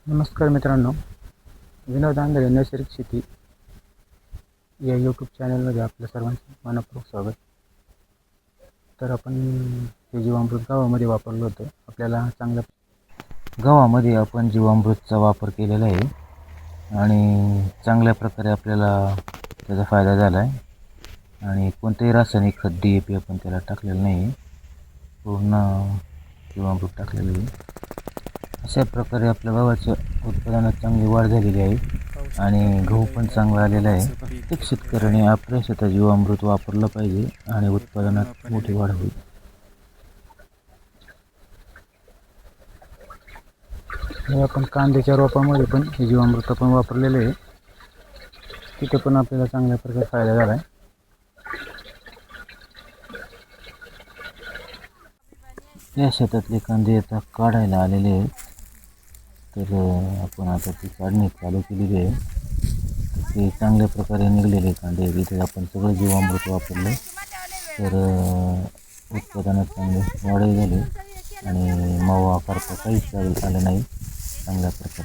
नमस्कार मित्रांनो, विनोद आंधळे नैसर्गिक शेती या यूट्यूब चॅनलमध्ये आपल्या सर्वांचं मनपूर्वक स्वागत. तर आपण हे जीवामृत गव्हामध्ये वापरलं होतं. आपल्याला चांगल्या गव्हामध्ये आपण जीवामृतचा वापर केलेला आहे आणि चांगल्या प्रकारे आपल्याला त्याचा फायदा झाला आहे. आणि कोणतेही रासायनिक खत DAP आपण त्याला टाकलेलं नाही, पूर्ण जीवामृत टाकलेलं आहे. अशा प्रकारे आपल्या गव्हाच्या उत्पादनात चांगली वाढ झालेली आहे आणि गहू पण चांगला आलेला आहे. प्रत्येक शेतकऱ्याने आपल्या शेतात जीवामृत वापरलं पाहिजे आणि उत्पादनात मोठी वाढ होईल. हे आपण कांद्याच्या रोपामध्ये पण हे जीवामृत आपण वापरलेलं आहे. तिथे पण आपल्याला चांगल्या प्रकारे फायदा झाला आहे. या शेतातले कांदे आता काढायला आलेले आहेत. तर आपण आता ती काढणी चालू केलेली आहे. ते चांगल्या प्रकारे निघलेले कांदे इथे आपण सगळं जीवामृत वापरलं तर उत्पादनात चांगले वाढही झाले आणि मावा करता काहीच आलं नाही चांगल्या प्रकारे.